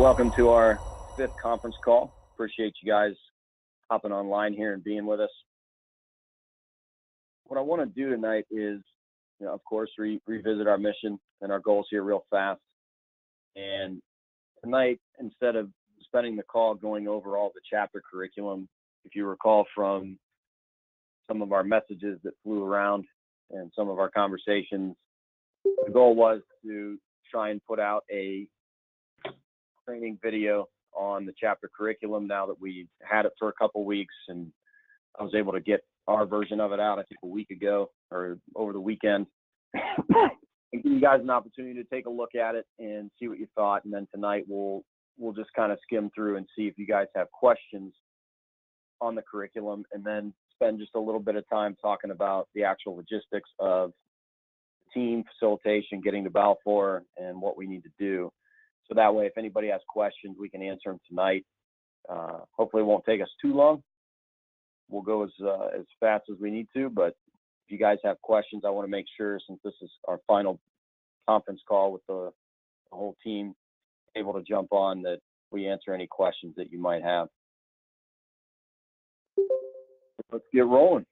welcome to our 5th conference call. Appreciate you guys hopping online here and being with us. What I want to do tonight is, of course, revisit our mission and our goals here real fast. And tonight, instead of spending the call going over all the chapter curriculum, if you recall from some of our messages that flew around and some of our conversations, the goal was to try and put out a training video on the chapter curriculum now that we've had it for a couple weeks, and I was able to get our version of it out, I think, a week ago or over the weekend, and give you guys an opportunity to take a look at it and see what you thought. And then tonight we'll just kind of skim through and see if you guys have questions on the curriculum, and then spend just a little bit of time talking about the actual logistics of team facilitation, getting to Balfour, and what we need to do. So that way, if anybody has questions, we can answer them tonight. Hopefully it won't take us too long. We'll go as fast as we need to, but if you guys have questions, I want to make sure, since this is our final conference call with the whole team, able to jump on, that we answer any questions that you might have. Let's get rolling.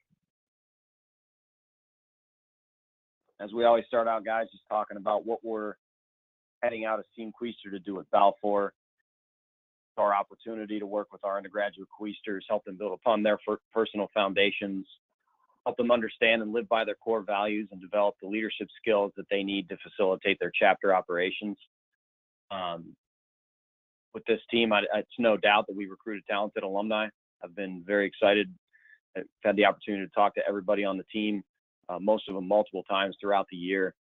As we always start out, guys, just talking about what we're heading out as Team Quaestor to do at Balfour. Our opportunity to work with our undergraduate Quaestors, help them build upon their personal foundations, help them understand and live by their core values, and develop the leadership skills that they need to facilitate their chapter operations. With this team, it's no doubt that we recruited talented alumni. I've been very excited. I've had the opportunity to talk to everybody on the team, most of them multiple times throughout the year.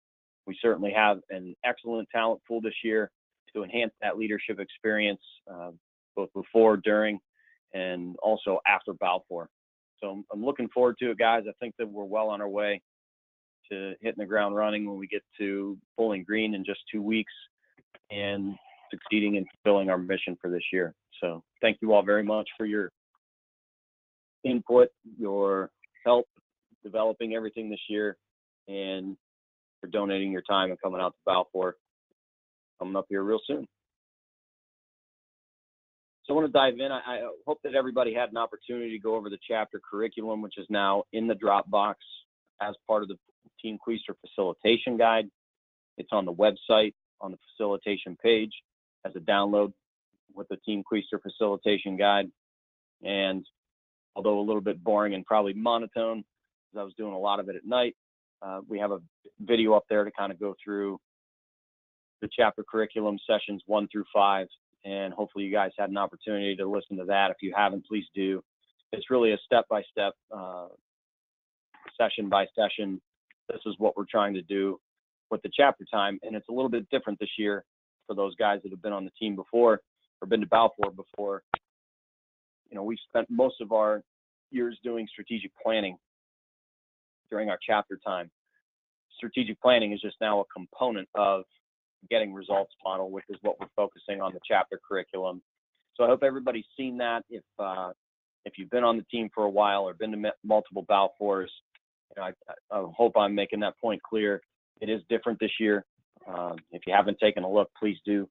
We certainly have an excellent talent pool this year to enhance that leadership experience, both before, during, and also after Balfour. So I'm looking forward to it, guys. I think that we're well on our way to hitting the ground running when we get to Bowling Green in just 2 weeks, and succeeding in fulfilling our mission for this year. So thank you all very much for your input, your help developing everything this year, and for donating your time and coming out to Balfour, coming up here real soon. So I want to dive in. I hope that everybody had an opportunity to go over the chapter curriculum, which is now in the Dropbox as part of the Team Quaestor Facilitation Guide. It's on the website, on the facilitation page, as a download with the Team Quaestor Facilitation Guide. And although a little bit boring and probably monotone, because I was doing a lot of it at night, we have a video up there to kind of go through the chapter curriculum sessions 1 through 5, and hopefully you guys had an opportunity to listen to that. If you haven't, please do. It's really a step-by-step, session by session. This is what we're trying to do with the chapter time, and it's a little bit different this year for those guys that have been on the team before or been to Balfour before. We've spent most of our years doing strategic planning during our chapter time. Strategic planning is just now a component of getting results model, which is what we're focusing on the chapter curriculum. So I hope everybody's seen that. If you've been on the team for a while or been to multiple Balfours, I hope I'm making that point clear. It is different this year. If you haven't taken a look, please do,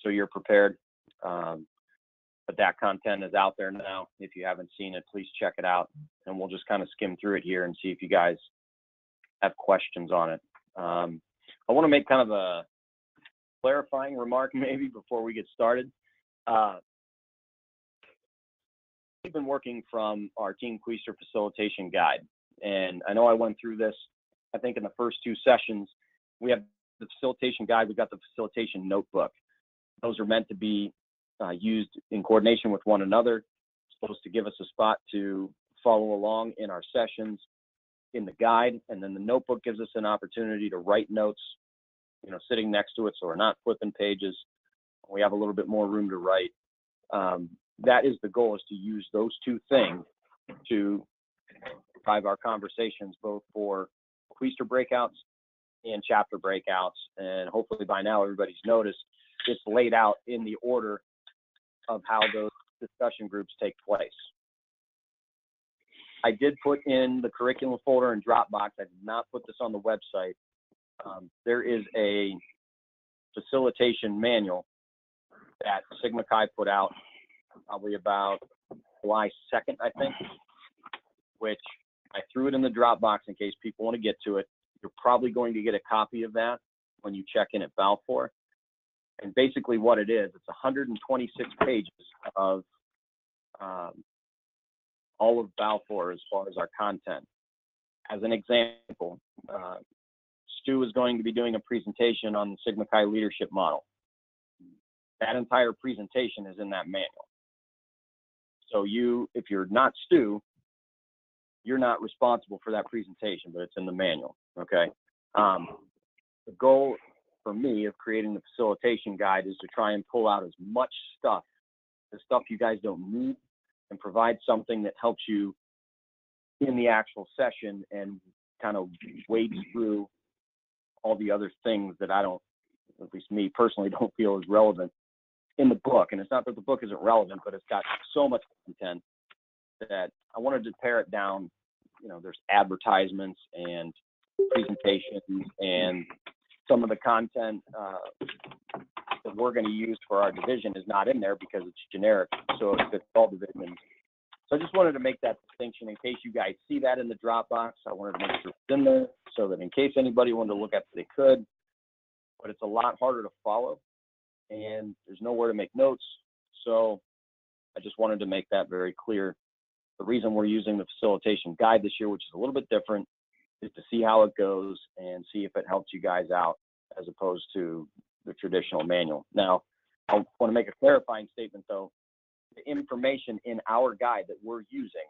so you're prepared. But that content is out there now. If you haven't seen it, please check it out, and we'll just kind of skim through it here and see if you guys have questions on it. I want to make kind of a clarifying remark maybe before we get started. We've been working from our Team Quaestor Facilitation Guide, and I know I went through this, I think, in the first 2 sessions. We have the facilitation guide, we've got the facilitation notebook. Those are meant to be used in coordination with one another. It's supposed to give us a spot to follow along in our sessions in the guide, and then the notebook gives us an opportunity to write notes, sitting next to it, so we're not flipping pages. We have a little bit more room to write. That is the goal, is to use those 2 things to drive our conversations, both for Quaestor breakouts and chapter breakouts. And hopefully by now everybody's noticed it's laid out in the order of how those discussion groups take place. I did put in the curriculum folder in Dropbox. I did not put this on the website. There is a facilitation manual that Sigma Chi put out probably about July 2nd, I think, which I threw it in the Dropbox in case people want to get to it. You're probably going to get a copy of that when you check in at Balfour. And basically what it is, it's 126 pages of all of Balfour as far as our content. As an example, Stu is going to be doing a presentation on the Sigma Chi leadership model. That entire presentation is in that manual. So if you're not Stu, you're not responsible for that presentation, but it's in the manual, okay? The goal for me of creating the facilitation guide is to try and pull out as much stuff, the stuff you guys don't need, and provide something that helps you in the actual session and kind of wade through all the other things that I don't, at least me personally, don't feel is relevant in the book. And it's not that the book isn't relevant, but it's got so much content that I wanted to pare it down. You know, there's advertisements and presentations, and some of the content that we're going to use for our division is not in there because it's generic, so it fits all divisions. So I just wanted to make that distinction in case you guys see that in the Dropbox. I wanted to make sure it's in there so that in case anybody wanted to look at it, they could. But it's a lot harder to follow, and there's nowhere to make notes. So I just wanted to make that very clear. The reason we're using the facilitation guide this year, which is a little bit different, is to see how it goes and see if it helps you guys out as opposed to the traditional manual. Now, I want to make a clarifying statement though. The information in our guide that we're using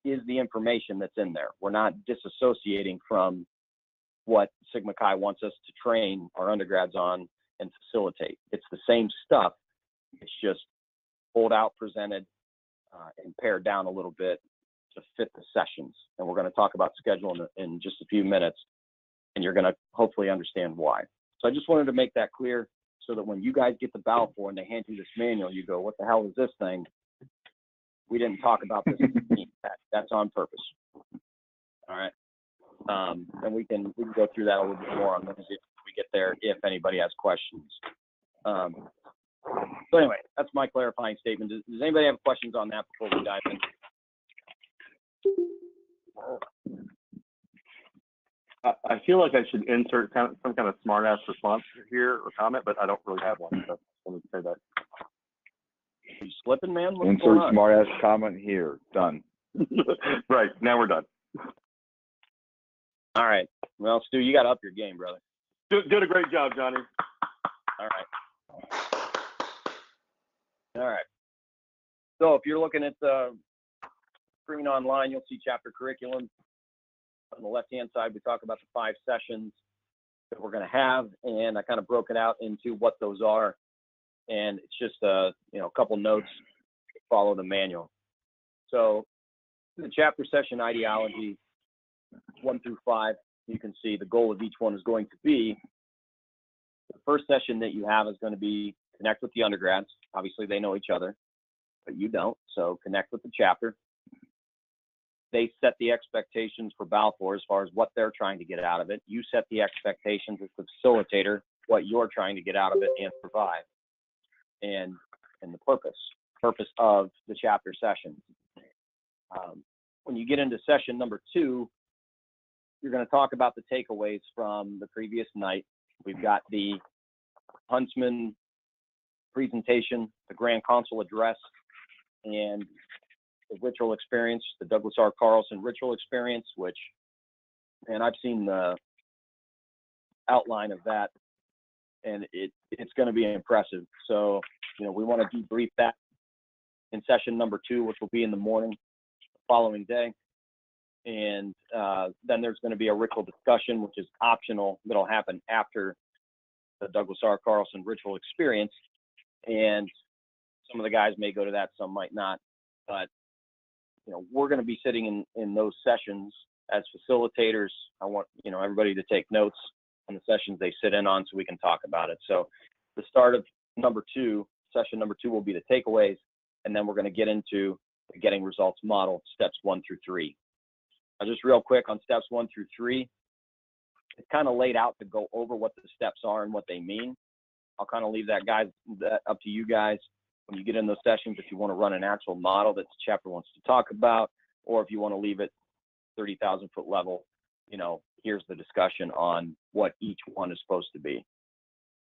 is the information that's in there. We're not disassociating from what Sigma Chi wants us to train our undergrads on and facilitate. It's the same stuff. It's just pulled out, presented, and pared down a little bit to fit the sessions. And we're going to talk about schedule in just a few minutes, and you're going to hopefully understand why. So I just wanted to make that clear so that when you guys get the Balfour and they hand you this manual, you go, what the hell is this thing? We didn't talk about this. That's on purpose. All right. And we can go through that a little bit more on Wednesday if we get there, if anybody has questions. So anyway, that's my clarifying statement. Does anybody have questions on that before we dive in? I feel like I should insert some kind of smart ass response here or comment, but I don't really have one. So let me say that. Are you slipping, man? What's Insert smart ass comment here. Done. Right, now we're done. All right. Well, Stu, you got to up your game, brother. Did a great job, Johnny. All right. All right. So if you're looking at the screen online, you'll see chapter curriculum. On the left-hand side, we talk about the 5 sessions that we're going to have, and I kind of broke it out into what those are. And it's just a couple notes to follow the manual. So the chapter session ideology 1 through 5, you can see the goal of each one is going to be the first session that you have is going to be connect with the undergrads. Obviously, they know each other, but you don't. So connect with the chapter. They set the expectations for Balfour as far as what they're trying to get out of it. You set the expectations as the facilitator, what you're trying to get out of it and provide, and the purpose of the chapter sessions. When you get into session number 2, you're going to talk about the takeaways from the previous night. We've got the Huntsman presentation, the Grand Council address, and the ritual experience, the Douglas R. Carlson ritual experience, which, and I've seen the outline of that, and it's going to be impressive. So, we want to debrief that in session number 2, which will be in the morning, the following day. And then there's going to be a ritual discussion, which is optional, that'll happen after the Douglas R. Carlson ritual experience. And some of the guys may go to that, some might not. But, we're going to be sitting in those sessions as facilitators. I want, everybody to take notes on the sessions they sit in on so we can talk about it. So the start of session number 2 will be the takeaways. And then we're going to get into the getting results model, steps 1 through 3. Just real quick on steps 1 through 3, it's kind of laid out to go over what the steps are and what they mean. I'll kind of leave that up to you guys when you get in those sessions, if you want to run an actual model that the chapter wants to talk about, or if you want to leave it 30,000 foot level, here's the discussion on what each one is supposed to be.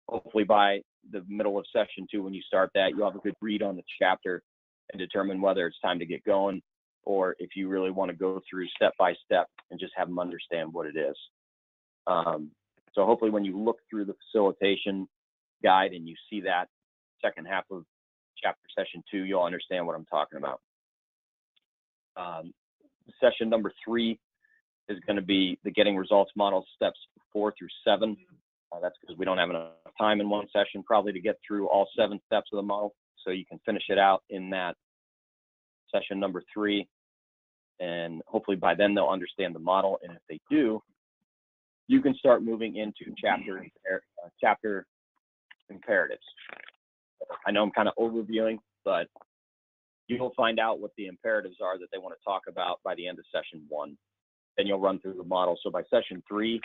Hopefully by the middle of session 2, when you start that, you'll have a good read on the chapter and determine whether it's time to get going, or if you really want to go through step by step and just have them understand what it is. So hopefully when you look through the facilitation guide and you see that second half of chapter session 2, you'll understand what I'm talking about. Session number 3 is going to be the getting results model, steps 4 through 7. That's because we don't have enough time in one session probably to get through all 7 steps of the model. So you can finish it out in that session number 3. And hopefully by then they'll understand the model. And if they do, you can start moving into chapter imperatives. I know I'm kind of overviewing, but you'll find out what the imperatives are that they want to talk about by the end of session 1. Then you'll run through the model. So by session 3,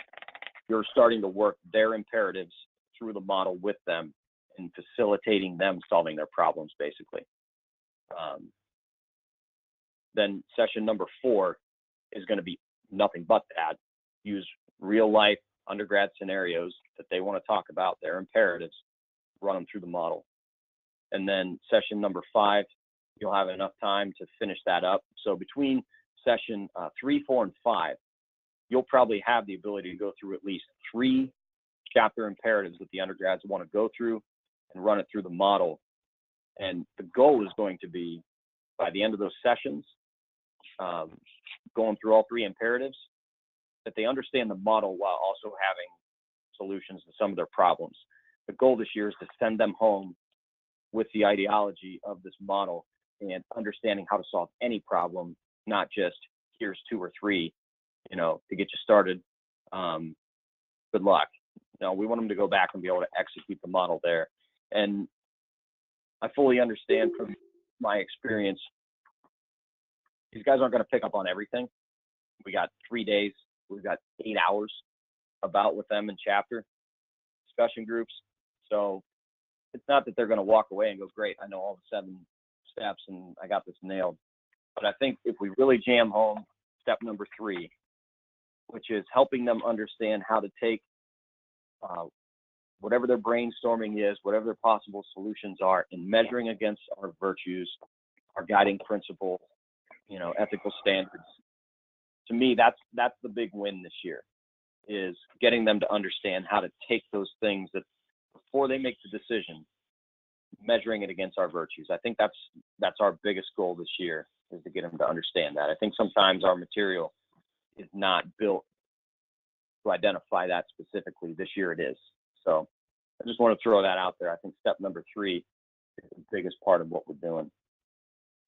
you're starting to work their imperatives through the model with them and facilitating them solving their problems, basically. Then session number 4 is going to be nothing but that. Use real life undergrad scenarios that they want to talk about, their imperatives, run them through the model. And then session number 5, you'll have enough time to finish that up. So between session 3, 4, and 5, you'll probably have the ability to go through at least 3 chapter imperatives that the undergrads want to go through and run it through the model. And the goal is going to be, by the end of those sessions, going through all 3 imperatives, that they understand the model while also having solutions to some of their problems. The goal this year is to send them home with the ideology of this model and understanding how to solve any problem, not just here's 2 or 3, to get you started. Good luck. We want them to go back and be able to execute the model there. And I fully understand from my experience, these guys aren't going to pick up on everything. We got 3 days. We've got 8 hours about with them in chapter discussion groups. So it's not that they're going to walk away and go, great, I know all the 7 steps and I got this nailed. But I think if we really jam home step number 3, which is helping them understand how to take whatever their brainstorming is, whatever their possible solutions are, and measuring against our virtues, our guiding principles, ethical standards. To me, that's the big win this year, is getting them to understand how to take those things that before they make the decision, measuring it against our virtues. I think that's our biggest goal this year, is to get them to understand that. I think sometimes our material is not built to identify that specifically. This year it is. So I just want to throw that out there. I think step number 3 is the biggest part of what we're doing.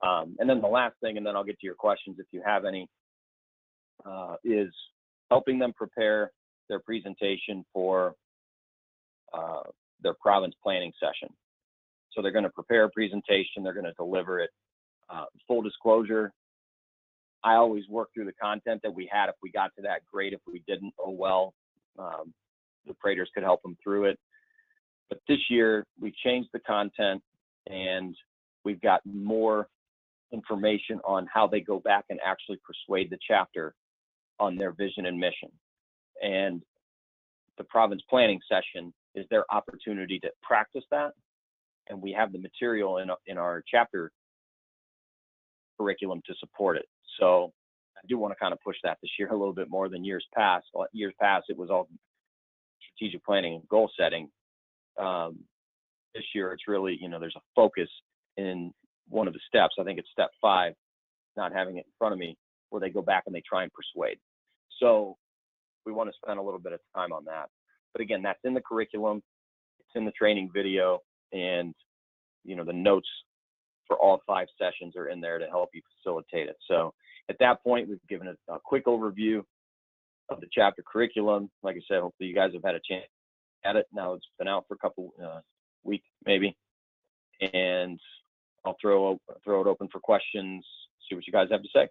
And then the last thing, and then I'll get to your questions if you have any, is helping them prepare their presentation for their province planning session. So they're going to prepare a presentation, they're going to deliver it. Full disclosure, I always work through the content that we had. If we got to that, great. If we didn't, oh well. The praters could help them through it. But this year, we changed the content, and we've got more information on how they go back and actually persuade the chapter on their vision and mission. And the province planning session is their opportunity to practice that. And we have the material in our chapter curriculum to support it. So I do want to kind of push that this year a little bit more than years past. Years past, it was all strategic planning and goal setting. This year, it's really, there's a focus in one of the steps. I think it's step 5, not having it in front of me, where they go back and they try and persuade. So we want to spend a little bit of time on that. But again, that's in the curriculum. It's in the training video, and the notes for all 5 sessions are in there to help you facilitate it. So at that point, we've given a quick overview of the chapter curriculum. Like I said, hopefully you guys have had a chance at it. Now it's been out for a couple weeks maybe, and I'll throw it open for questions, see what you guys have to say.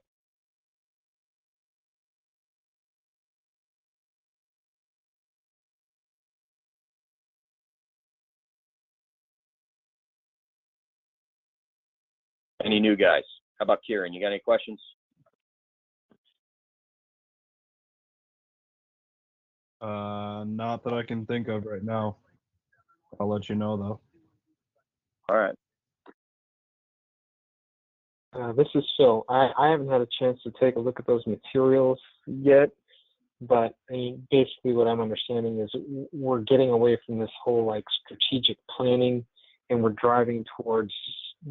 Any new guys? How about Kieran? You got any questions? Not that I can think of right now. I'll let you know though. All right. This is Phil. I haven't had a chance to take a look at those materials yet, but I mean, basically what I'm understanding is we're getting away from this whole like strategic planning, and we're driving towards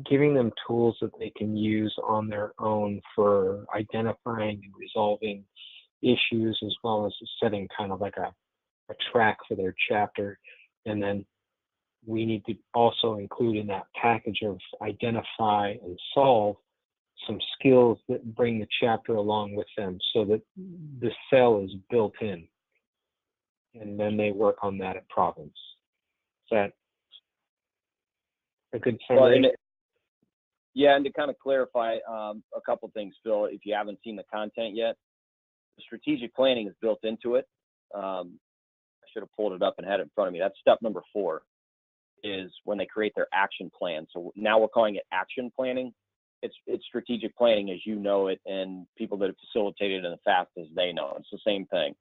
giving them tools that they can use on their own for identifying and resolving issues, as well as setting kind of like a track for their chapter. And then we need to also include in that package of identify and solve some skills that bring the chapter along with them, so that the cell is built in, and then they work on that at province. Is that a good summary? Well, yeah, and to kind of clarify a couple things, Phil, if you haven't seen the content yet, the strategic planning is built into it. I should have pulled it up and had it in front of me. That's step number 4, is when they create their action plan. So now we're calling it action planning. It's strategic planning as you know it, and people that have facilitated it as fast as they know. It's the same thing.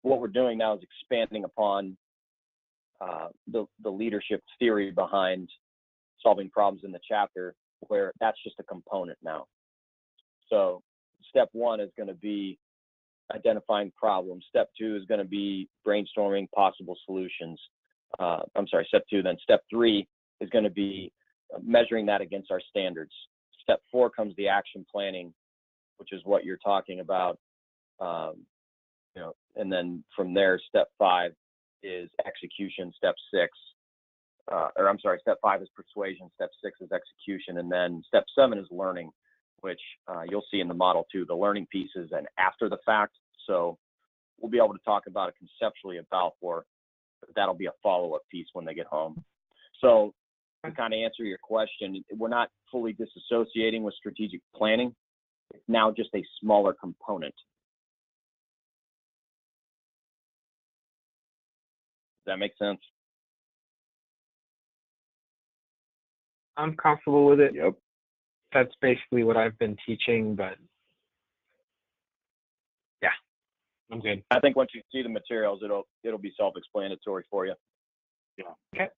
What we're doing now is expanding upon the leadership theory behind solving problems in the chapter, where that's just a component now. So step 1 is going to be identifying problems. Step 2 is going to be brainstorming possible solutions. Step 2. Then step 3 is going to be measuring that against our standards. Step 4 comes the action planning, which is what you're talking about. And then from there, step 5 is execution. Step 5 is persuasion. Step 6 is execution. And then step 7 is learning, which you'll see in the model too. The learning piece is an after the fact. So we'll be able to talk about it conceptually at Balfour, but that'll be a follow-up piece when they get home. So to kind of answer your question, we're not fully disassociating with strategic planning. It's now just a smaller component. Does that make sense? I'm comfortable with it. Yep. That's basically what I've been teaching, but yeah, I'm good. I think once you see the materials, it'll be self-explanatory for you. Yeah. Okay.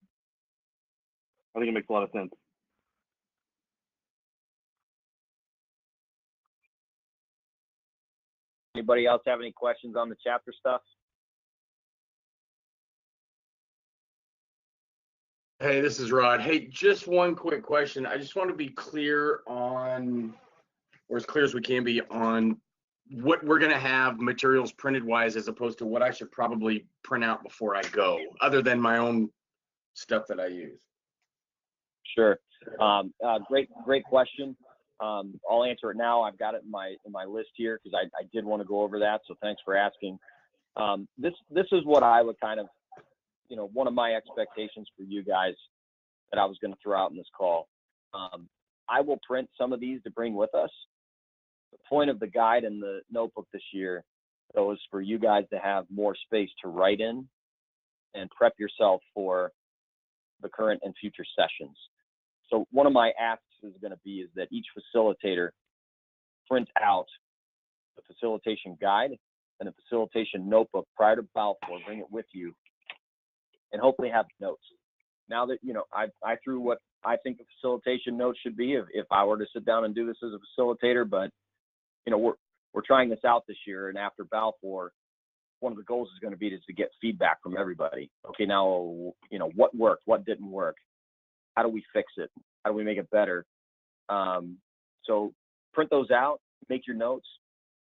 I think it makes a lot of sense. Anybody else have any questions on the chapter stuff? Hey, this is Rod. Hey, just one quick question. I just want to be clear on, or as clear as we can be, on what we're going to have materials printed wise, as opposed to what I should probably print out before I go, other than my own stuff that I use. Sure. Great question. I'll answer it now. I've got it in my list here because I did want to go over that. So thanks for asking. This is what I would kind of, one of my expectations for you guys that I was going to throw out in this call. I will print some of these to bring with us. The point of the guide and the notebook this year, though, is for you guys to have more space to write in and prep yourself for the current and future sessions. So one of my asks is going to be is that each facilitator print out the facilitation guide and a facilitation notebook prior to Balfour, bring it with you, and hopefully have notes. Now that, I threw what I think a facilitation note should be if I were to sit down and do this as a facilitator, but, we're trying this out this year, and after Balfour, one of the goals is going to be to get feedback from everybody. Okay, now, what worked, what didn't work? How do we fix it? How do we make it better? So print those out, make your notes,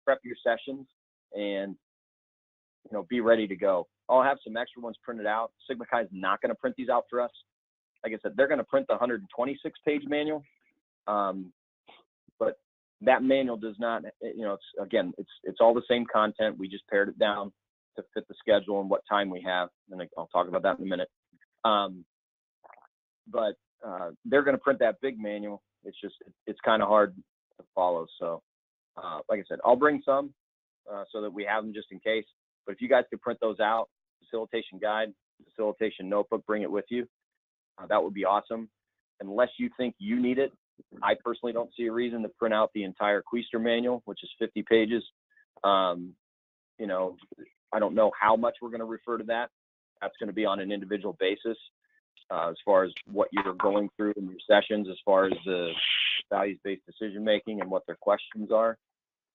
prep your sessions, and, be ready to go. I'll have some extra ones printed out. Sigma Chi is not going to print these out for us. Like I said, they're going to print the 126-page manual. But that manual does not, it's all the same content. We just pared it down to fit the schedule and what time we have. And I'll talk about that in a minute. But they're going to print that big manual. It's kind of hard to follow. So, like I said, I'll bring some so that we have them just in case. But if you guys could print those out, facilitation guide, facilitation notebook, bring it with you. That would be awesome. Unless you think you need it, I personally don't see a reason to print out the entire Quaestor manual, which is 50 pages. You know, I don't know how much we're going to refer to that. That's going to be on an individual basis, as far as what you're going through in your sessions, as far as the values-based decision making and what their questions are.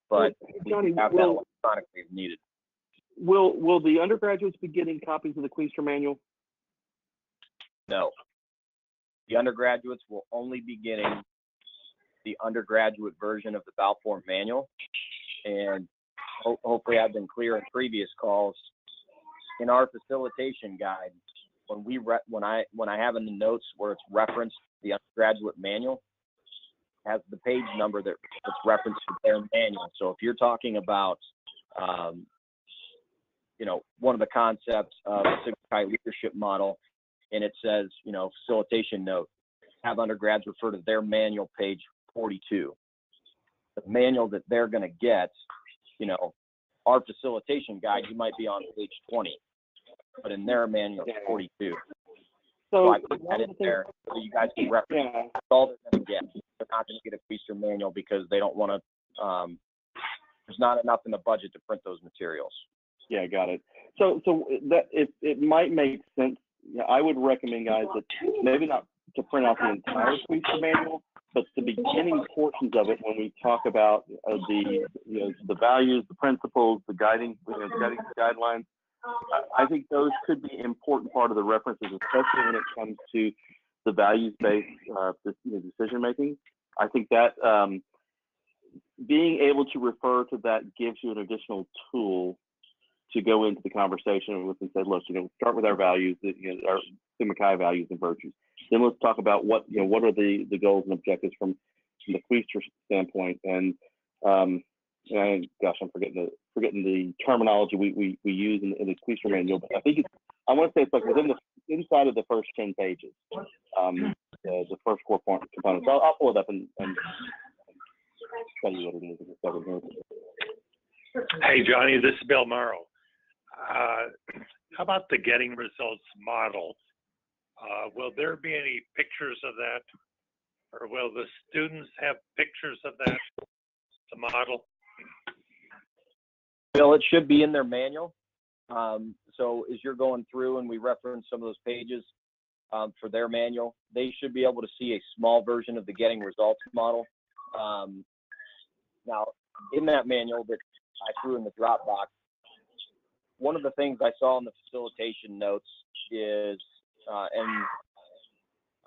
But Johnny, we have that electronically if needed. will the undergraduates be getting copies of the Quaestor manual? No. The undergraduates will only be getting the undergraduate version of the Balfour manual. And hopefully I've been clear in previous calls. In our facilitation guide, when I have in the notes where it's referenced the undergraduate manual, has the page number that's referenced to their manual. So if you're talking about, you know, one of the concepts of the Sigma Chi leadership model, and it says, you know, facilitation note, have undergrads refer to their manual, page 42. The manual that they're going to get, you know, our facilitation guide, you might be on page 20, but in their manual, it's 42. So I put that in there so you guys can reference. That's all they're going to get. They're not going to get a Quaestor manual because they don't want to. There's not enough in the budget to print those materials. Yeah, got it. So that it might make sense. Yeah, I would recommend, guys, that maybe not to print out the entire Quaestor manual, but the beginning portions of it when we talk about the values, the principles, the guiding guidelines. I think those could be important part of the references, especially when it comes to the values-based decision making. I think that being able to refer to that gives you an additional tool to go into the conversation with and say, look, start with our values, our Sigma Chi values and virtues. Then let's talk about what are the goals and objectives from the Quaestor standpoint. And gosh, I'm forgetting the terminology we use in the Quaestor manual, but I think I want to say it's like within inside of the first 10 pages, the first core components. I'll pull it up and tell you what it is. Hey, Johnny, this is Bill Morrow. How about the getting results model? Will there be any pictures of that? Or will the students have pictures of that, the model? Bill, it should be in their manual. So as you're going through and we reference some of those pages for their manual, they should be able to see a small version of the getting results model. Now, in that manual that I threw in the Dropbox, one of the things I saw in the facilitation notes is, and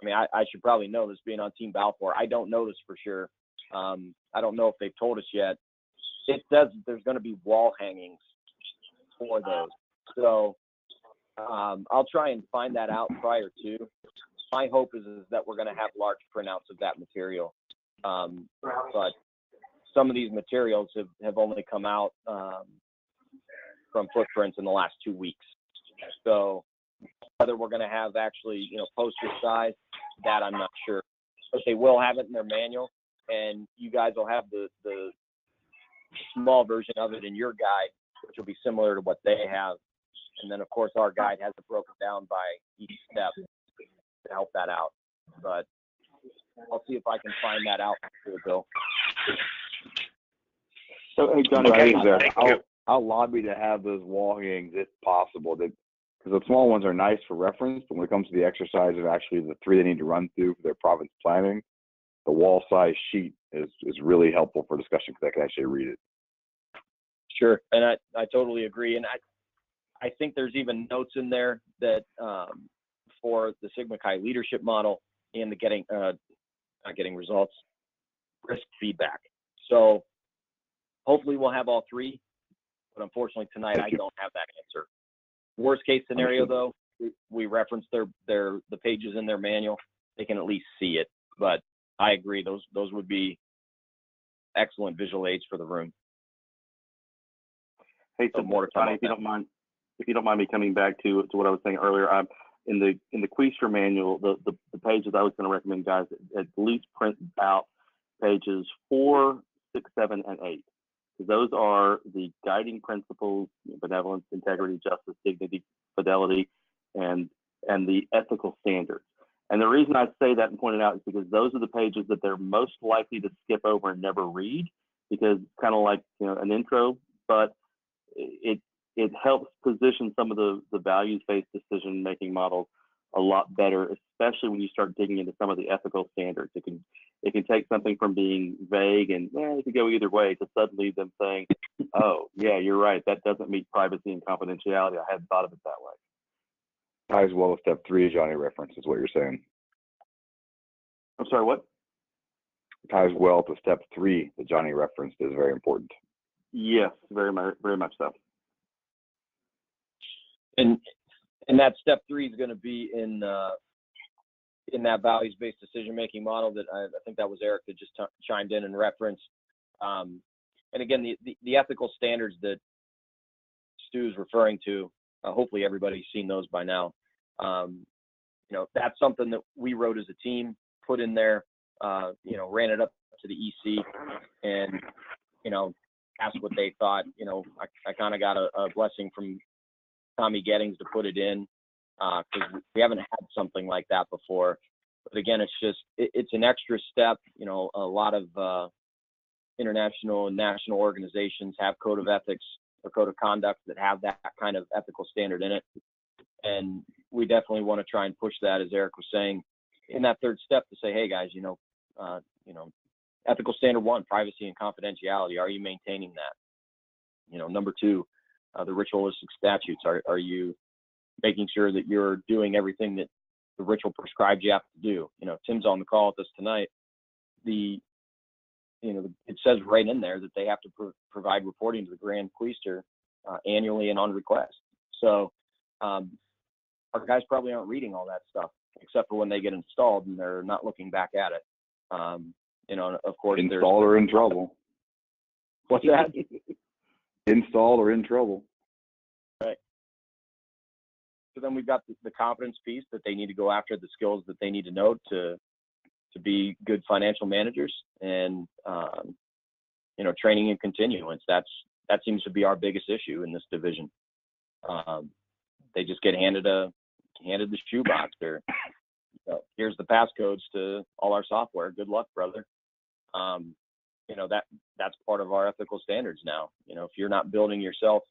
I mean, I should probably know this being on Team Balfour. I don't know this for sure. I don't know if they've told us yet. It says there's going to be wall hangings for those. So I'll try and find that out prior to. My hope is that we're going to have large printouts of that material. But some of these materials have only come out from footprints in the last 2 weeks. So whether we're going to have actually, poster size, that I'm not sure. But they will have it in their manual, and you guys will have the small version of it in your guide, which will be similar to what they have. And then, of course, our guide has it broken down by each step to help that out. But I'll see if I can find that out for you, Bill. So, hey, Johnny, I'll lobby to have those wall hangings if possible. Because the small ones are nice for reference, but when it comes to the exercise of actually the 3 they need to run through for their province planning, the wall size sheet is really helpful for discussion because I can actually read it. Sure, and I totally agree. And I think there's even notes in there that for the Sigma Chi leadership model and the not getting results, risk feedback. So hopefully we'll have all 3, but unfortunately tonight I don't have that answer. Worst case scenario though, we reference the pages in their manual. They can at least see it. But I agree, those would be excellent visual aids for the room. Hey, so more Johnny, if you don't mind me coming back to what I was saying earlier, in the Quaestor manual, the pages I was going to recommend, guys, at least print out pages 4, 6, 7, and 8. Because those are the guiding principles: benevolence, integrity, justice, dignity, fidelity, and the ethical standards. And the reason I say that and point it out is because those are the pages that they're most likely to skip over and never read, because it's kind of like, you know, an intro, but it helps position some of the values-based decision-making models a lot better, especially when you start digging into some of the ethical standards. It can take something from being vague and it could go either way to suddenly them saying, oh yeah, you're right, that doesn't meet privacy and confidentiality. I hadn't thought of it that way. Ties well with step 3, Johnny reference, is what you're saying. I'm sorry, what? Ties well to step 3 that Johnny referenced is very important. Yes, very much so. And that step 3 is going to be in that values-based decision-making model that I think that was Eric that just chimed in and referenced. And again, the ethical standards that Stu's referring to, hopefully everybody's seen those by now. You know, that's something that we wrote as a team, put in there, you know, ran it up to the EC and, you know, asked what they thought. You know, I kind of got a blessing from Tommy Gettings to put it in, because we haven't had something like that before. But again, it's an extra step. You know, a lot of international and national organizations have code of ethics or code of conduct that have that kind of ethical standard in it. And we definitely want to try and push that, as Eric was saying, in that third step to say, hey guys, you know, ethical standard 1, privacy and confidentiality. Are you maintaining that? You know, number 2, the ritualistic statutes. Are you making sure that you're doing everything that the ritual prescribes you have to do? You know, Tim's on the call with us tonight. It says right in there that they have to provide reporting to the Grand Quaestor annually and on request. So our guys probably aren't reading all that stuff, except for when they get installed and they're not looking back at it. You know, of course, installed or in trouble. What's that? Installed or in trouble. Right. So then we've got the competence piece that they need to go after, the skills that they need to know to be good financial managers, and you know, training and continuance. That seems to be our biggest issue in this division. They just get handed the shoebox, or here's the passcodes to all our software. Good luck, brother. You know, that's part of our ethical standards now. You know, if you're not building yourself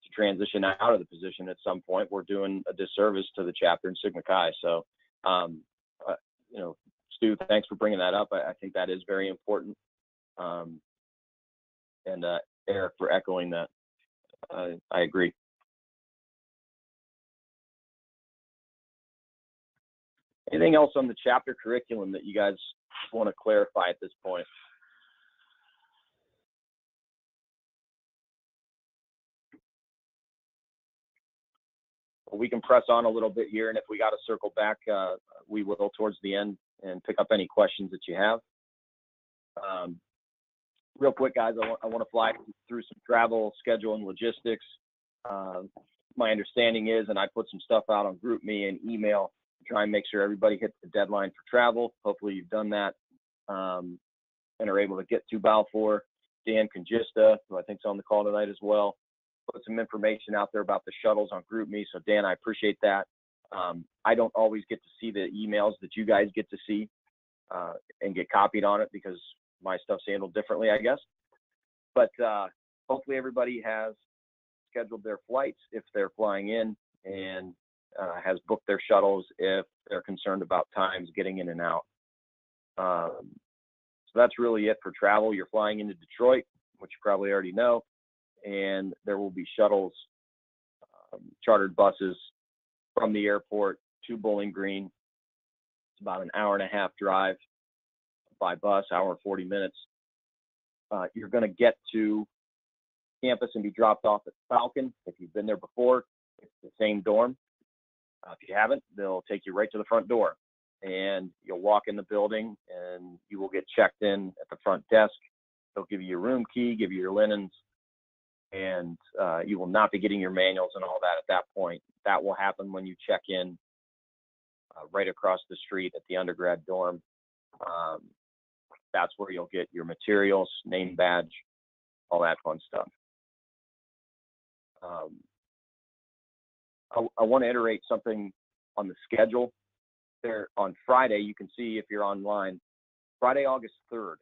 to transition out of the position at some point, we're doing a disservice to the chapter in Sigma Chi. So, you know, Stu, thanks for bringing that up. I think that is very important. And Eric for echoing that. I agree. Anything else on the chapter curriculum that you guys want to clarify at this point? We can press on a little bit here, and if we got to circle back, we will towards the end and pick up any questions that you have. Real quick, guys, I want to fly through some travel schedule and logistics. My understanding is, and I put some stuff out on GroupMe and email to try and make sure everybody hits the deadline for travel. Hopefully you've done that and are able to get to Balfour. Dan Congista, who I think is on the call tonight as well, put some information out there about the shuttles on GroupMe. So Dan, I appreciate that. I don't always get to see the emails that you guys get to see and get copied on it because my stuff's handled differently, I guess. But hopefully everybody has scheduled their flights if they're flying in, and has booked their shuttles if they're concerned about times getting in and out. So that's really it for travel. You're flying into Detroit, which you probably already know, and there will be shuttles, chartered buses from the airport to Bowling Green. It's about an hour and a half drive by bus, hour and 40 minutes. You're going to get to campus and be dropped off at Falcon. If you've been there before, it's the same dorm. If you haven't, they'll take you right to the front door, and you'll walk in the building and you will get checked in at the front desk. They'll give you your room key, give you your linens, and you will not be getting your manuals and all that at that point. That will happen when you check in right across the street at the undergrad dorm. That's where you'll get your materials, name badge, all that fun stuff. I want to iterate something on the schedule. there on Friday, you can see if you're online, Friday, August 3rd,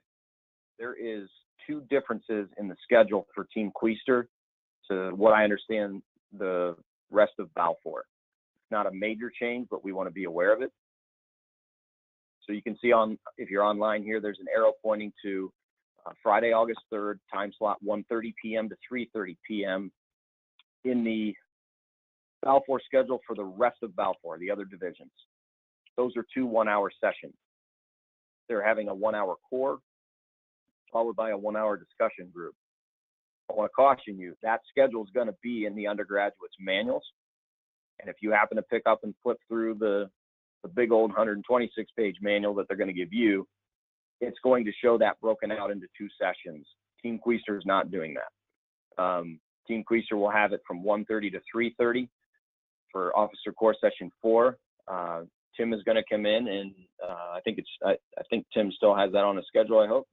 there is 2 differences in the schedule for Team Quaestor to what I understand the rest of Balfour. It's not a major change, but we want to be aware of it. So you can see if you're online here, there's an arrow pointing to Friday, August 3rd, time slot 1:30 p.m. to 3:30 p.m. in the Balfour schedule for the rest of Balfour, the other divisions. Those are 2 1-hour sessions. They're having a 1-hour core followed by a 1-hour discussion group. I want to caution you, that schedule is going to be in the undergraduates' manuals. And if you happen to pick up and flip through the big old 126-page manual that they're going to give you, it's going to show that broken out into 2 sessions. Team Quaestor is not doing that. Team Quaestor will have it from 1:30 to 3:30 for Officer Core Session 4. Tim is going to come in, and I think Tim still has that on his schedule, I hope,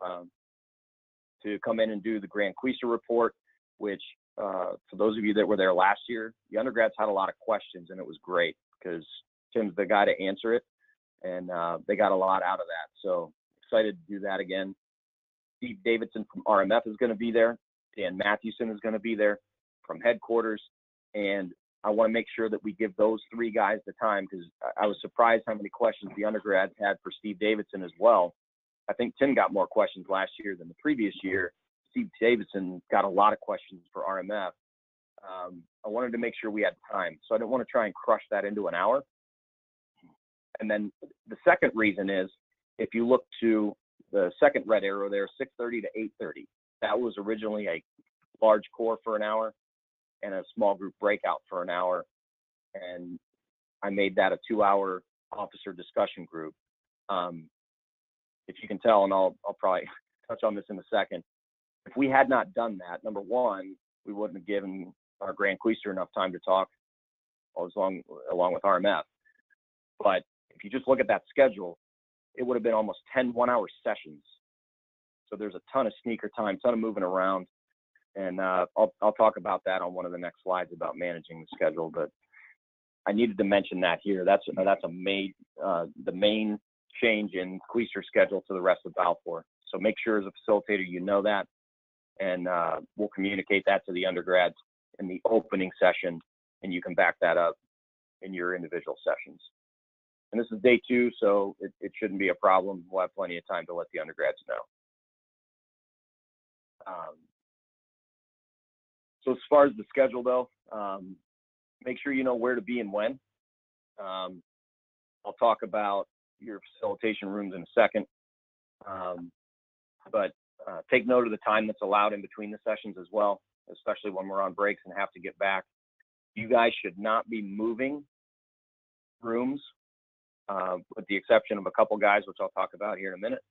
to come in and do the Grand Quaestor report, which for those of you that were there last year, the undergrads had a lot of questions, and it was great because Tim's the guy to answer it, and they got a lot out of that. So excited to do that again. Steve Davidson from RMF is going to be there. Dan Mathewson is going to be there from headquarters, and I want to make sure that we give those 3 guys the time, because I was surprised how many questions the undergrads had for Steve Davidson as well. I think Tim got more questions last year than the previous year. Steve Davidson got a lot of questions for RMF. I wanted to make sure we had time, so I didn't want to try and crush that into an hour. And then the second reason is, if you look to the second red arrow there, 6:30 to 8:30, that was originally a large core for an hour and a small group breakout for an hour. And I made that a 2-hour officer discussion group. If you can tell, and I'll probably touch on this in a second, if we had not done that, number one, we wouldn't have given our Grand Quaestor enough time to talk along with RMF. But if you just look at that schedule, it would have been almost 10 1-hour sessions. So there's a ton of sneaker time, ton of moving around. And I'll talk about that on one of the next slides about managing the schedule. But I needed to mention that here. That's the main change in Quaestor schedule to the rest of Balfour. So make sure as a facilitator you know that, and we'll communicate that to the undergrads in the opening session, and you can back that up in your individual sessions. And this is day 2, so it shouldn't be a problem. We'll have plenty of time to let the undergrads know. So as far as the schedule, though, make sure you know where to be and when. I'll talk about your facilitation rooms in a second, but take note of the time that's allowed in between the sessions as well, especially when we're on breaks and have to get back. You guys should not be moving rooms, with the exception of a couple guys, which I'll talk about here in a minute.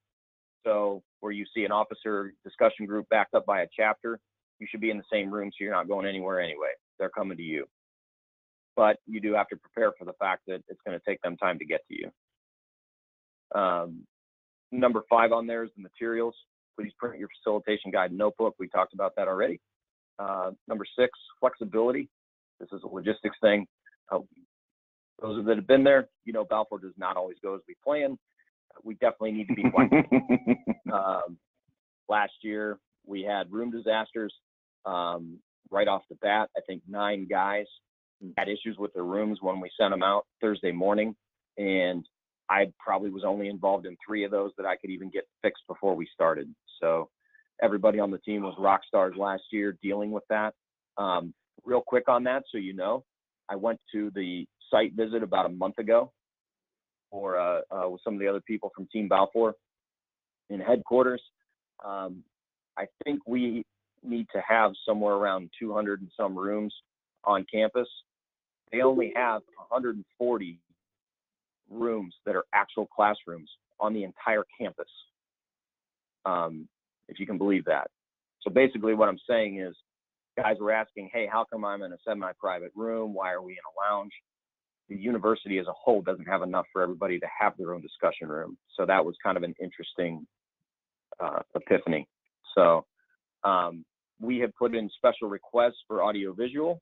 So where you see an officer discussion group backed up by a chapter, you should be in the same room, so you're not going anywhere anyway. They're coming to you. But you do have to prepare for the fact that it's going to take them time to get to you. Number 5 on there is the materials. Please print your facilitation guide notebook. We talked about that already. Number 6, flexibility. This is a logistics thing. Those that have been there, you know, Balfour does not always go as we plan. We definitely need to be flexible. Last year, we had room disasters right off the bat. I think 9 guys had issues with their rooms when we sent them out Thursday morning, and I probably was only involved in 3 of those that I could even get fixed before we started. So everybody on the team was rock stars last year dealing with that. Real quick on that, so you know, I went to the site visit about a month ago or with some of the other people from Team Balfour in headquarters. I think we need to have somewhere around 200 and some rooms on campus. They only have 140 rooms that are actual classrooms on the entire campus, if you can believe that. So basically what I'm saying is, guys were asking, hey, how come I'm in a semi-private room? Why are we in a lounge? The university as a whole doesn't have enough for everybody to have their own discussion room. So that was kind of an interesting epiphany. So we have put in special requests for audiovisual.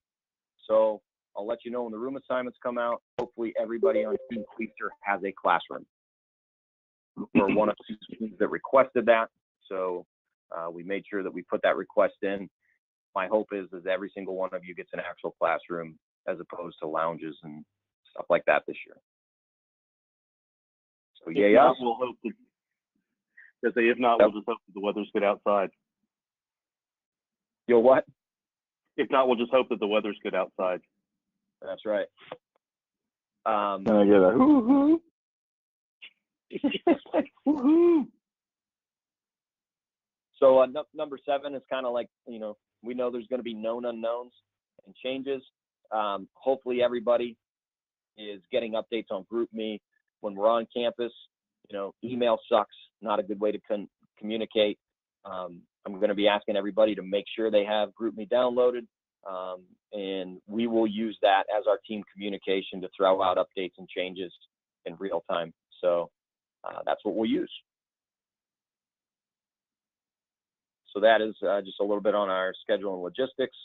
So I'll let you know when the room assignments come out. Hopefully everybody on Team Quaestor has a classroom. We're one of two students that requested that, so we made sure that we put that request in. My hope is every single one of you gets an actual classroom as opposed to lounges and stuff like that this year. So If not, we'll hope that. If not, we'll just hope that the weather's good outside. You'll what? If not, we'll just hope that the weather's good outside. That's right. Can I get a hoo-hoo? Woohoo! So number 7 is kind of like, we know there's going to be known unknowns and changes. Hopefully everybody is getting updates on GroupMe when we're on campus. Email sucks, not a good way to communicate. I'm going to be asking everybody to make sure they have GroupMe downloaded, and we will use that as our team communication to throw out updates and changes in real time. So that's what we'll use. So that is just a little bit on our schedule and logistics.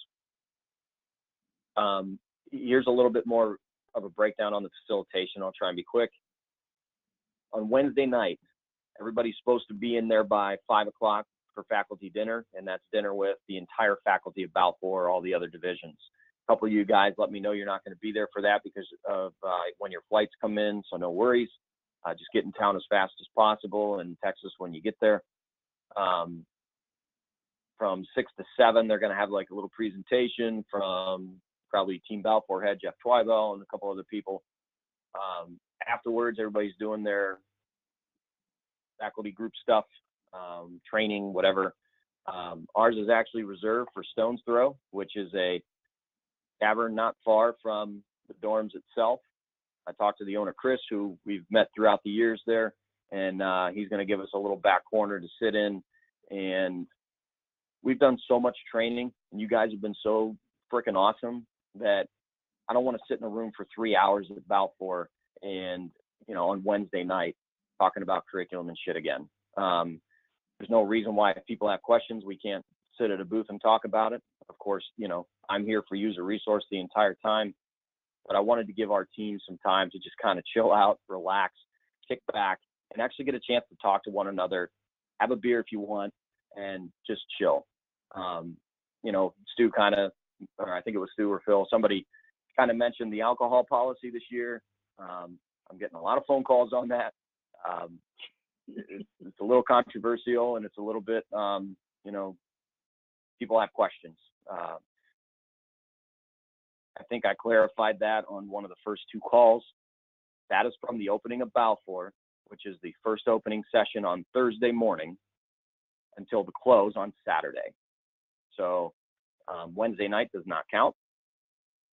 Here's a little bit more of a breakdown on the facilitation. I'll try and be quick. On Wednesday night, everybody's supposed to be in there by 5 o'clock for faculty dinner, and that's dinner with the entire faculty of Balfour, all the other divisions. A couple of you guys let me know you're not going to be there for that because of when your flights come in, so no worries. Just get in town as fast as possible and text us when you get there. From 6 to 7, they're going to have like a little presentation from probably Team Balfour head Jeff Twibell and a couple other people. Afterwards, everybody's doing their faculty group stuff, training, whatever. Ours is actually reserved for Stone's Throw, which is a tavern not far from the dorms itself. I talked to the owner, Chris, who we've met throughout the years there, and he's going to give us a little back corner to sit in. And we've done so much training, and you guys have been so freaking awesome that I don't want to sit in a room for 3 hours at Balfour and, on Wednesday night talking about curriculum and shit again. There's no reason why if people have questions, we can't sit at a booth and talk about it. Of course, I'm here for you as a resource the entire time, but I wanted to give our team some time to just kind of chill out, relax, kick back, and actually get a chance to talk to one another, have a beer if you want, and just chill. Stu I think it was Stu or Phil, somebody kind of mentioned the alcohol policy this year. I'm getting a lot of phone calls on that. It's a little controversial, and it's a little bit, people have questions. I think I clarified that on one of the first 2 calls. That is from the opening of Balfour, which is the first opening session on Thursday morning until the close on Saturday. So Wednesday night does not count.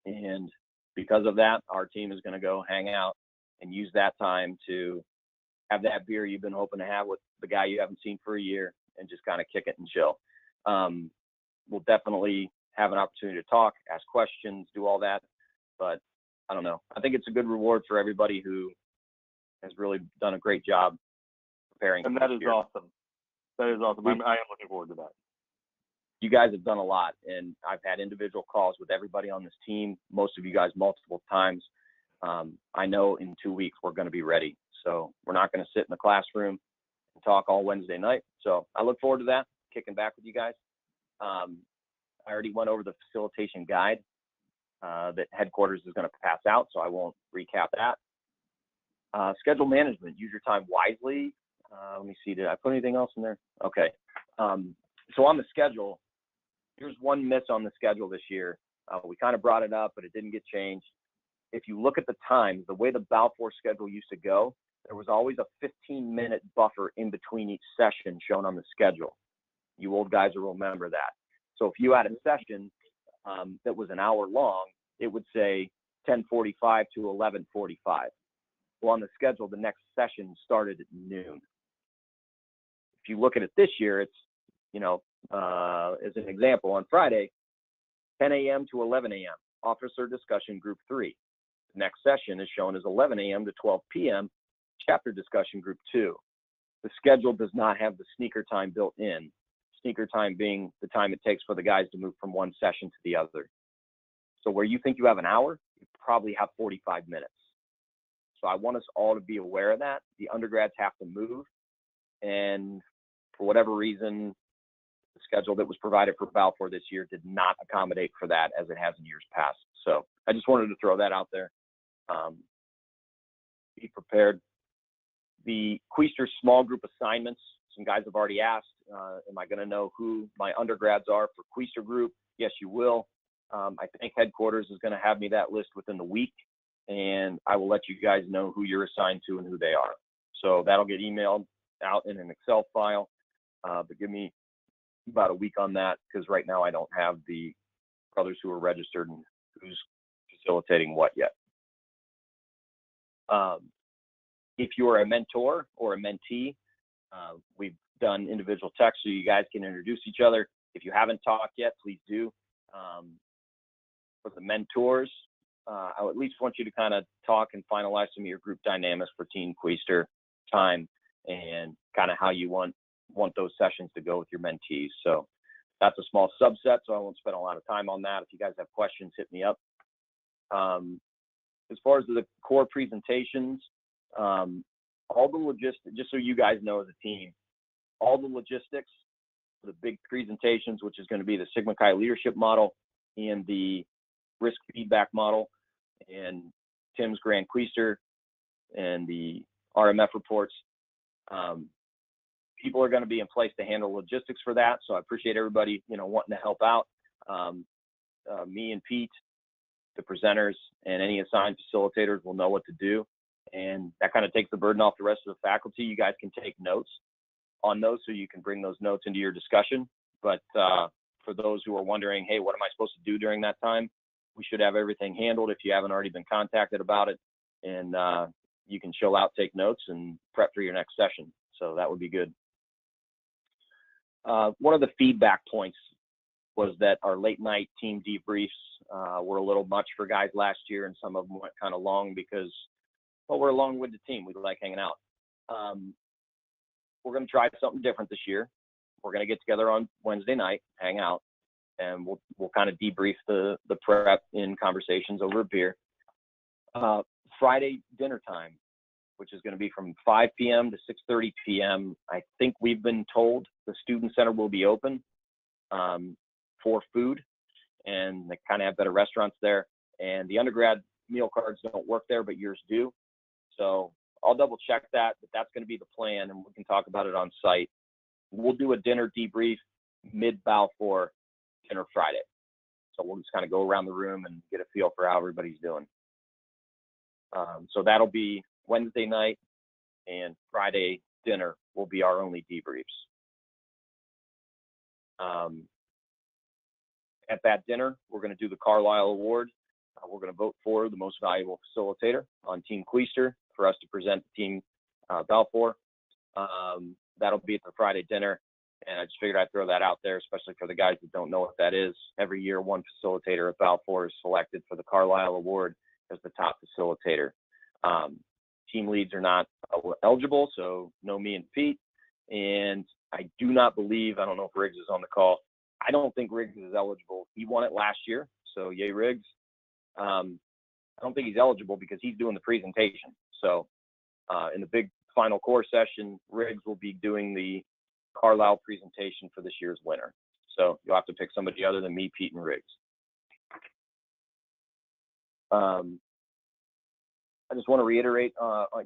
And because of that, our team is going to go hang out and use that time to have that beer you've been hoping to have with the guy you haven't seen for a year and just kind of kick it and chill. We'll definitely have an opportunity to talk, ask questions, do all that. But I don't know. I think it's a good reward for everybody who has really done a great job preparing. And that is awesome. That is awesome. I am looking forward to that. You guys have done a lot, and I've had individual calls with everybody on this team, most of you guys multiple times. I know in 2 weeks we're going to be ready. So we're not going to sit in the classroom and talk all Wednesday night. So I look forward to that, kicking back with you guys. I already went over the facilitation guide that headquarters is going to pass out, so I won't recap that. Schedule management, use your time wisely. Let me see, did I put anything else in there? Okay. So on the schedule, here's one miss on the schedule this year. We kind of brought it up, but it didn't get changed. If you look at the times, the way the Balfour schedule used to go, there was always a 15-minute buffer in between each session shown on the schedule. You old guys will remember that. So if you had a session that was an hour long, it would say 10:45 to 11:45. Well, on the schedule, the next session started at noon. If you look at it this year, it's, as an example, on Friday, 10 a.m. to 11 a.m., officer discussion group 3. The next session is shown as 11 a.m. to 12 p.m., chapter discussion group 2. The schedule does not have the sneaker time built in, sneaker time being the time it takes for the guys to move from one session to the other. So where you think you have an hour, you probably have 45 minutes. So I want us all to be aware of that. The undergrads have to move, and for whatever reason, the schedule that was provided for Balfour this year did not accommodate for that as it has in years past. So I just wanted to throw that out there. Be prepared. The Quaestor small group assignments, some guys have already asked, am I going to know who my undergrads are for Quaestor group? Yes, you will. I think headquarters is going to have me that list within the week, and I will let you guys know who you're assigned to and who they are. So that'll get emailed out in an Excel file, but give me about a week on that, because right now I don't have the brothers who are registered and who's facilitating what yet. If you're a mentor or a mentee, we've done individual texts so you guys can introduce each other. If you haven't talked yet, please do. For the mentors, I at least want you to kind of talk and finalize some of your group dynamics for Team Quaestor time and kind of how you want those sessions to go with your mentees. So that's a small subset, so I won't spend a lot of time on that. If you guys have questions, hit me up. As far as the core presentations, all the logistics, just so you guys know as a team, all the logistics for the big presentations, which is going to be the Sigma Chi leadership model and the risk feedback model and Tim's Grand Quaestor and the RMF reports, people are going to be in place to handle logistics for that. So I appreciate everybody, wanting to help out. Me and Pete, the presenters, and any assigned facilitators will know what to do. And that kind of takes the burden off the rest of the faculty. You guys can take notes on those so you can bring those notes into your discussion. But for those who are wondering, hey, what am I supposed to do during that time? We should have everything handled if you haven't already been contacted about it. And you can chill out, take notes, and prep for your next session. So that would be good. One of the feedback points was that our late night team debriefs were a little much for guys last year, and some of them went kind of long because, well, we're along with the team. We like hanging out. We're going to try something different this year. We're going to get together on Wednesday night, hang out, and we'll kind of debrief the prep in conversations over a beer. Friday dinner time, which is going to be from 5 p.m. to 6:30 p.m. I think we've been told the student center will be open for food, and they kind of have better restaurants there. And the undergrad meal cards don't work there, but yours do. So I'll double check that, but that's going to be the plan, and we can talk about it on site. We'll do a dinner debrief mid-Balfour dinner Friday. So we'll just kind of go around the room and get a feel for how everybody's doing. So that'll be Wednesday night, and Friday dinner will be our only debriefs. At that dinner, we're going to do the Carlisle Award. We're going to vote for the most valuable facilitator on Team Quaestor for us to present to Team Balfour. That'll be at the Friday dinner, and I just figured I'd throw that out there, especially for the guys that don't know what that is. Every year, one facilitator at Balfour is selected for the Carlisle Award as the top facilitator. Team leads are not eligible, so no me and Pete. And I do not believe, I don't know if Riggs is on the call, I don't think Riggs is eligible. He won it last year, so yay Riggs. I don't think he's eligible because he's doing the presentation. So in the big final core session, Riggs will be doing the Carlisle presentation for this year's winner. So you'll have to pick somebody other than me, Pete, and Riggs. I just want to reiterate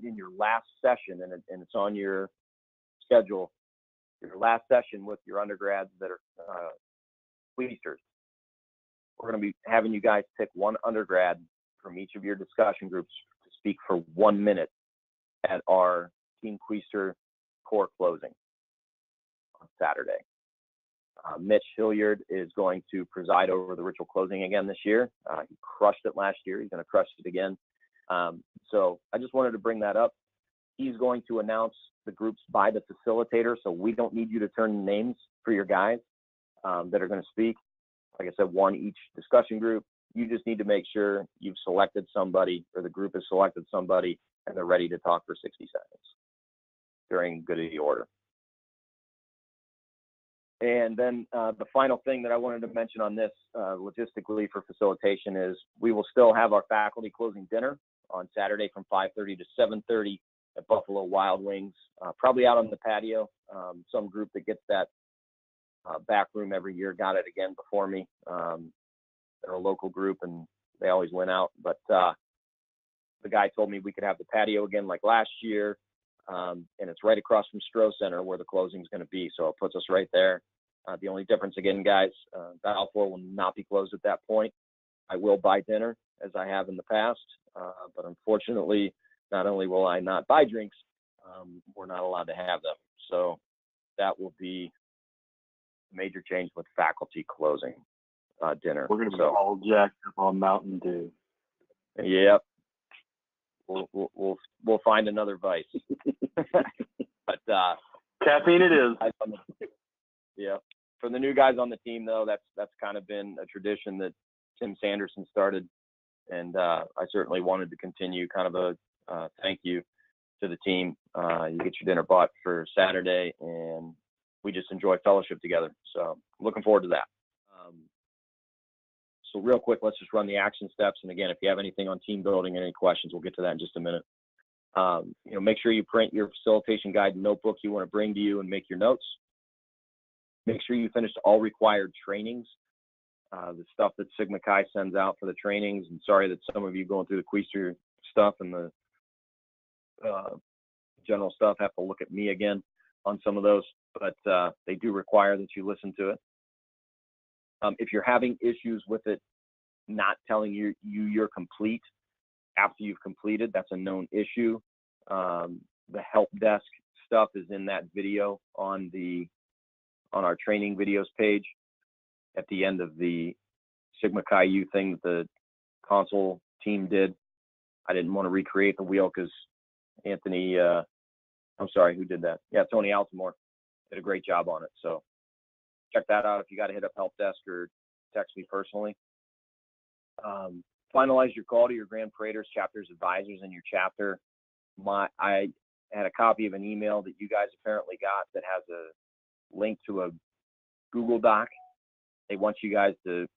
in your last session, and it's on your schedule, your last session with your undergrads that are Quaestors. We're going to be having you guys pick one undergrad from each of your discussion groups to speak for 1 minute at our Team Quaestor core closing on Saturday. Mitch Hilliard is going to preside over the ritual closing again this year. He crushed it last year. He's going to crush it again. So I just wanted to bring that up. He's going to announce the groups by the facilitator, so we don't need you to turn names for your guys that are going to speak. Like I said, one each discussion group. You just need to make sure you've selected somebody, or the group has selected somebody, and they're ready to talk for 60 seconds during good of the order. And then the final thing that I wanted to mention on this logistically for facilitation is we will still have our faculty closing dinner on Saturday from 5:30 to 7:30 at Buffalo Wild Wings, probably out on the patio. Some group that gets that back room every year got it again before me. They're a local group and they always win out. But the guy told me we could have the patio again like last year. And it's right across from Stroh Center where the closing is going to be. So it puts us right there. The only difference again, guys, Balfour will not be closed at that point. I will buy dinner as I have in the past. But unfortunately, not only will I not buy drinks, we're not allowed to have them. So that will be a major change with faculty closing dinner. We're going to be all jacked up on Mountain Dew. Yep. We'll find another vice. But caffeine it is. Yeah. For the new guys on the team though, that's kind of been a tradition that Tim Sanderson started, and I certainly wanted to continue. Kind of a thank you to the team. You get your dinner bought for Saturday, and we just enjoy fellowship together. So I'm looking forward to that. So real quick, let's just run the action steps. And again, if you have anything on team building and any questions, we'll get to that in just a minute. Make sure you print your facilitation guide notebook you want to bring to you and make your notes. Make sure you finish all required trainings, the stuff that Sigma Chi sends out for the trainings. And sorry that some of you going through the Quaestor stuff and the general stuff have to look at me again on some of those, but they do require that you listen to it. If you're having issues with it not telling you're complete after you've completed, that's a known issue. The help desk stuff is in that video on our training videos page at the end of the Sigma Chi U thing that the console team did. I didn't want to recreate the wheel because Anthony, I'm sorry, who did that? Yeah, Tony Altamore did a great job on it. So check that out if you got to hit up help desk or text me personally. Finalize your call to your Grand Paraders, chapters, advisors in your chapter. I had a copy of an email that you guys apparently got that has a link to a Google Doc. They want you guys to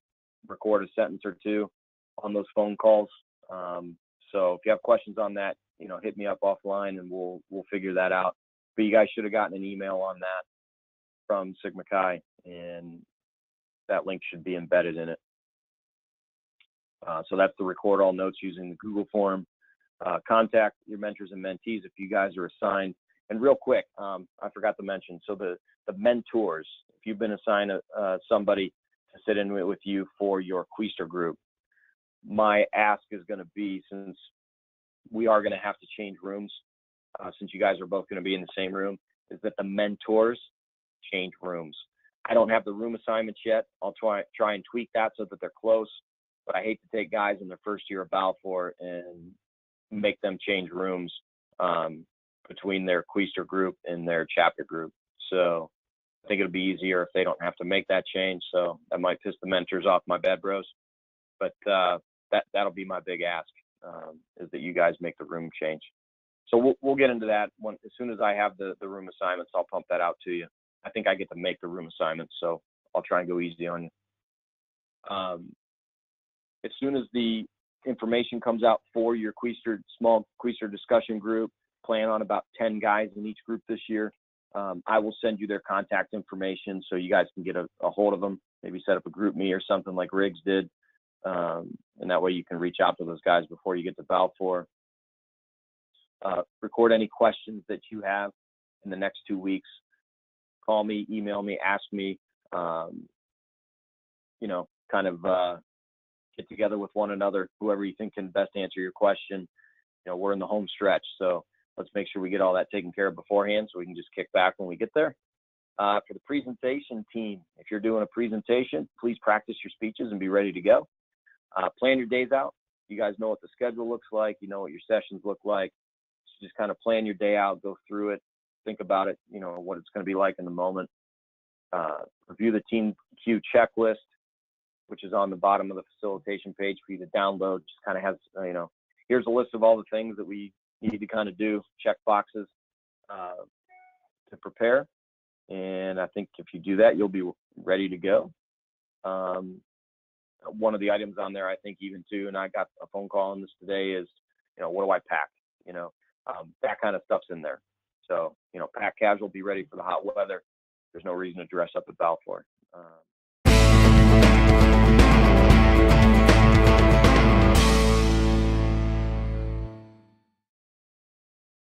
record a sentence or two on those phone calls. So if you have questions on that, hit me up offline and we'll figure that out. But you guys should have gotten an email on that from Sigma Chi, and that link should be embedded in it. So that's to record all notes using the Google form. Contact your mentors and mentees if you guys are assigned. And real quick, I forgot to mention, so the mentors, if you've been assigned somebody to sit in with you for your Quaestor group, my ask is going to be, since we are going to have to change rooms, since you guys are both going to be in the same room, is that the mentors change rooms. I don't have the room assignments yet. I'll try and tweak that so that they're close, but I hate to take guys in their first year of Balfour and make them change rooms between their Quaestor group and their chapter group. So I think it'll be easier if they don't have to make that change. So that might piss the mentors off, my bad bros. But that'll be my big ask, is that you guys make the room change. So we'll get into that as soon as I have the room assignments. I'll pump that out to you. I think I get to make the room assignments, so I'll try and go easy on you. As soon as the information comes out for your small Quaestor discussion group, plan on about 10 guys in each group this year. I will send you their contact information so you guys can get a hold of them, maybe set up a group me or something like Riggs did. And that way you can reach out to those guys before you get to Balfour. Record any questions that you have in the next 2 weeks. Call me, email me, ask me, get together with one another, whoever you think can best answer your question. We're in the home stretch, so let's make sure we get all that taken care of beforehand so we can just kick back when we get there. For the presentation team, if you're doing a presentation, please practice your speeches and be ready to go. Plan your days out. You guys know what the schedule looks like. You know what your sessions look like. So just kind of plan your day out, go through it, think about it, what it's going to be like in the moment. Review the Team Q checklist, which is on the bottom of the facilitation page for you to download. Just kind of has, here's a list of all the things that we need to kind of do, check boxes to prepare. And I think if you do that, you'll be ready to go. One of the items on there, I think even too, and I got a phone call on this today, is, what do I pack? That kind of stuff's in there. So, pack casual, be ready for the hot weather. There's no reason to dress up at Balfour.